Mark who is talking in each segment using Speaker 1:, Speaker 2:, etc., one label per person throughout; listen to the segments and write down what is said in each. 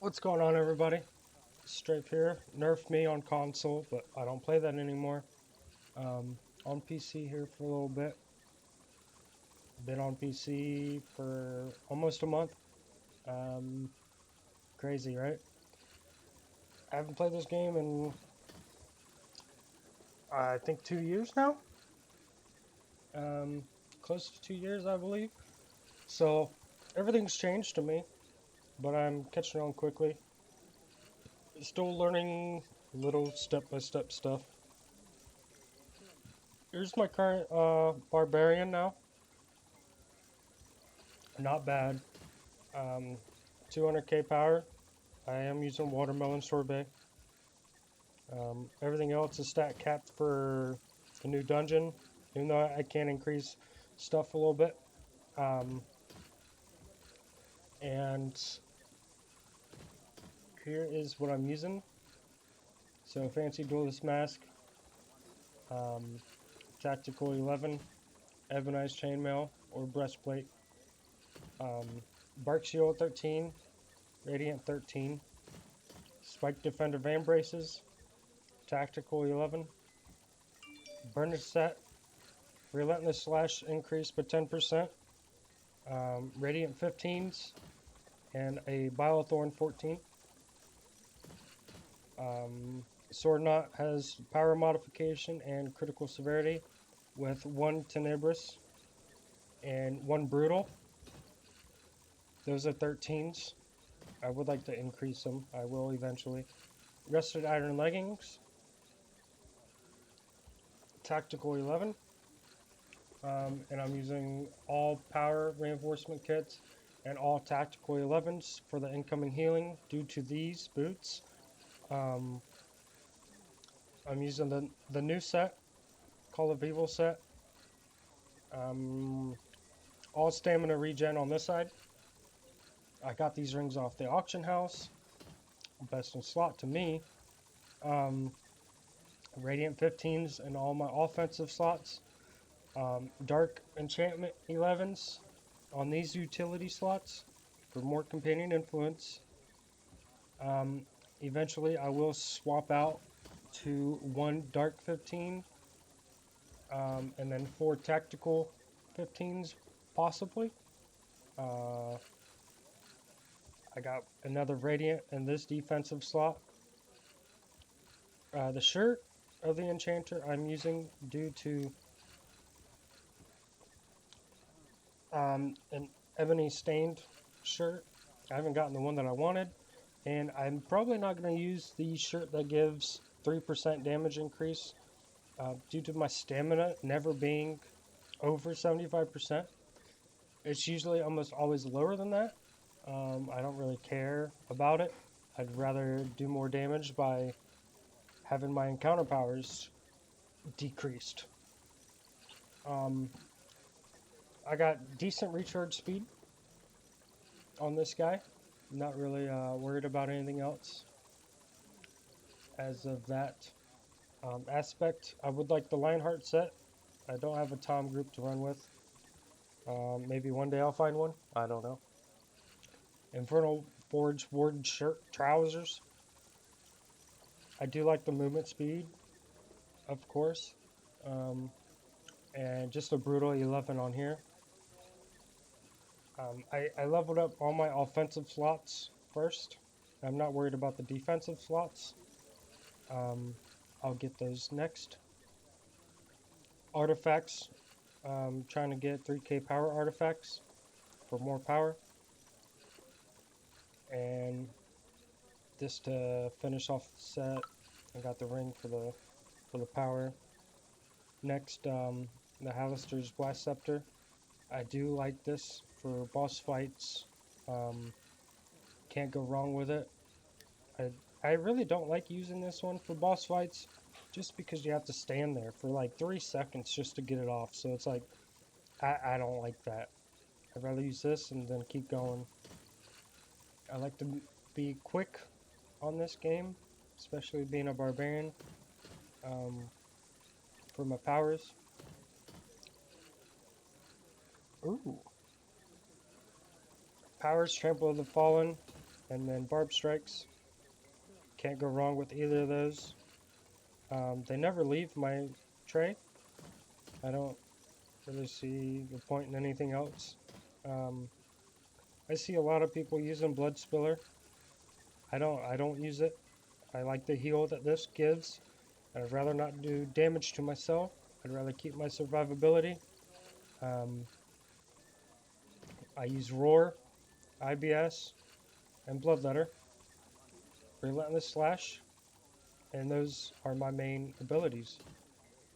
Speaker 1: What's going on, everybody? Strafe here. Nerf me on console, but I don't play that anymore. On PC here for a little bit. Been on PC for almost a month. Um, Crazy, right? I haven't played this game in I think 2 years now. Um, Close to 2 years, I believe. So everything's changed to me, but I'm catching on quickly. Still learning little step-by-step stuff. Here's my current Barbarian now. Not bad. 200k power. I am using watermelon sorbet. Everything else is stat capped for the new dungeon, even though I can increase stuff a little bit. And here is what I'm using. So fancy duelist mask, tactical 11, ebonized chainmail or breastplate, bark shield 13, radiant 13, spike defender van braces, tactical 11, burnish set, relentless slash increase by 10%, radiant 15s, and a Bilethorn 14. Sword Knot has power modification and critical severity with 1 Tenebrous and 1 Brutal. Those are 13s. I would like to increase them. I will eventually. Rusted Iron Leggings. Tactical 11. And I'm using all power reinforcement kits and all tactical 11s for the incoming healing due to these boots. I'm using the new set, Call of Evil set. All stamina regen on this side. I got these rings off the auction house. Best in slot to me. Radiant 15s in all my offensive slots. Dark enchantment 11s on these utility slots for more companion influence. Eventually I will swap out to 1 dark 15 and then 4 tactical 15s possibly. I got another radiant in this defensive slot. The shirt of the enchanter I'm using due to an ebony stained shirt. I haven't gotten the one that I wanted, and I'm probably not going to use the shirt that gives 3% damage increase due to my stamina never being over 75%. It's usually almost always lower than that. I don't really care about it. I'd rather do more damage by having my encounter powers decreased. I got decent recharge speed on this guy. Not really worried about anything else as of that aspect. I would like the Lionheart set. I don't have a Tomm group to run with. Maybe one day I'll find one. I don't know. Infernal Forge Warden shirt, trousers. I do like the movement speed, of course. And just a brutal 11 on here. I leveled up all my offensive slots first. I'm not worried about the defensive slots. I'll get those next. Artifacts. Trying to get 3k power artifacts for more power. And just to finish off the set, I got the ring for the power. Next, the Hallister's Blast Scepter. I do like this for boss fights. Can't go wrong with it. I really don't like using this one for boss fights just because you have to stand there for like 3 seconds just to get it off. So it's like, I don't like that. I'd rather use this and then keep going. I like to be quick on this game, especially being a barbarian, for my powers. Ooh. Powers, Trample of the Fallen, and then barb strikes. Can't go wrong with either of those. They never leave my tray. I don't really see the point in anything else. I see a lot of people using blood spiller. I don't use it. I like the heal that this gives. I'd rather not do damage to myself. I'd rather keep my survivability. Um, I use Roar, IBS, and Bloodletter, Relentless Slash, and those are my main abilities.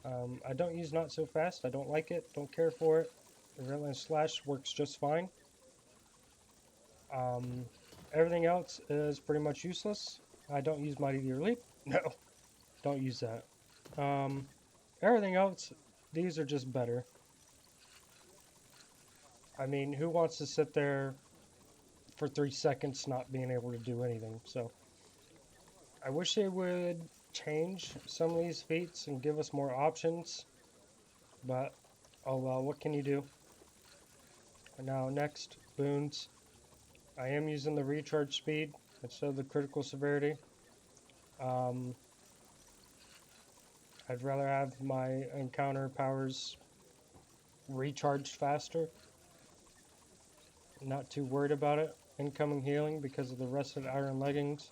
Speaker 1: I don't use Not So Fast. I don't like it. Don't care for it. The Relentless Slash works just fine. Everything else is pretty much useless. I don't use Mighty Deer Leap. No, don't use that. Everything else, these are just better. I mean, who wants to sit there for 3 seconds not being able to do anything? So I wish they would change some of these feats and give us more options, but oh well, what can you do? Now next, boons. I am using the recharge speed instead of the critical severity. I'd rather have my encounter powers recharged faster. Not too worried about it. Incoming healing because of the rusted iron leggings.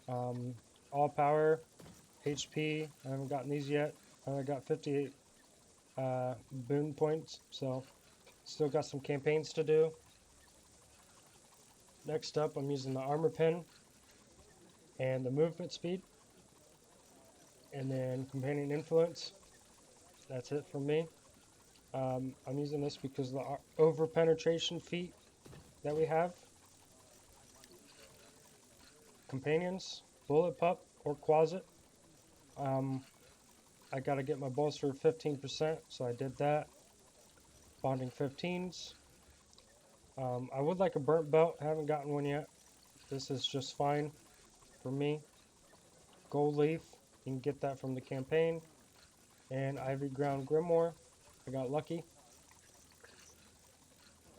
Speaker 1: All power, HP. I haven't gotten these yet. I only got 58 boon points, so still got some campaigns to do. Next up, I'm using the armor pin and the movement speed, and then companion influence. That's it for me. I'm using this because of the over penetration feat that we have. Companions, bullet pup or quasit. I gotta get my bolster 15%, so I did that. Bonding 15s. I would like a burnt belt. I haven't gotten one yet. This is just fine for me. Gold leaf. You can get that from the campaign. And Ivy Ground Grimoire. I got lucky.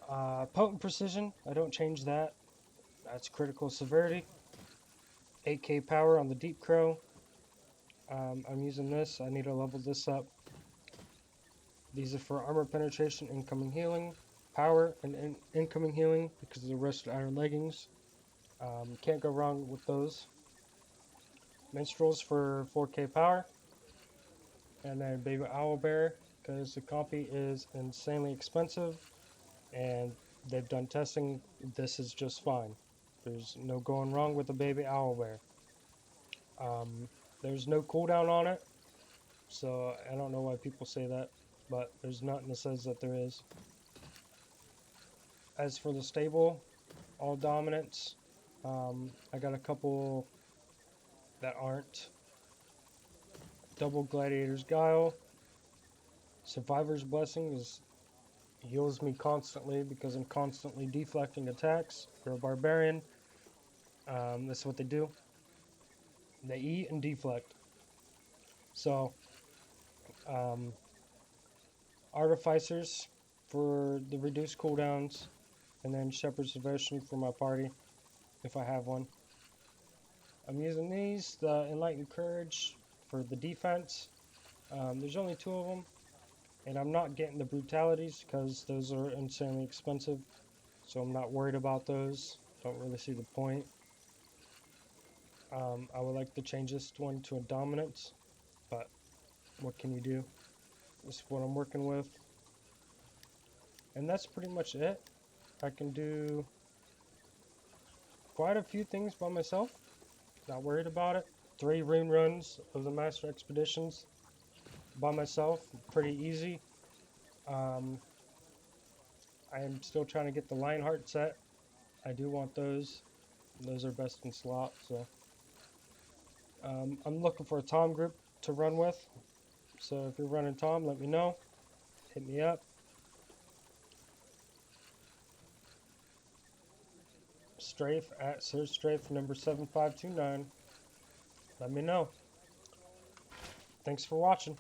Speaker 1: Potent Precision. I don't change that. That's critical severity. 8k power on the Deep Crow. I'm using this. I need to level this up. These are for armor penetration, incoming healing, power, and incoming healing because of the rusted iron leggings. Can't go wrong with those. Minstrels for 4k power. And then Baby Owlbear because the compy is insanely expensive. And they've done testing. This is just fine. There's no going wrong with the Baby Owlbear. There's no cooldown on it, so I don't know why people say that, but there's nothing that says that there is. As for the stable, all dominance. I got a couple that aren't. Double Gladiator's Guile. Survivor's Blessing heals me constantly because I'm constantly deflecting attacks. For a barbarian, that's what they do. They eat and deflect. So, Artificers for the reduced cooldowns, and then Shepherd's Devotion for my party, if I have one. I'm using these, the Enlightened Courage for the defense. There's only 2 of them, and I'm not getting the Brutalities because those are insanely expensive, so I'm not worried about those. Don't really see the point. I would like to change this one to a Dominance, but what can you do? This is what I'm working with. And that's pretty much it. I can do quite a few things by myself. Not worried about it. 3 rune runs of the Master Expeditions by myself. Pretty easy. I am still trying to get the Lionheart set. I do want those. Those are best in slot, so. I'm looking for a Tomm group to run with. So if you're running Tomm, let me know. Hit me up. Strafe at sirstrafe number 7529. Let me know. Thanks for watching.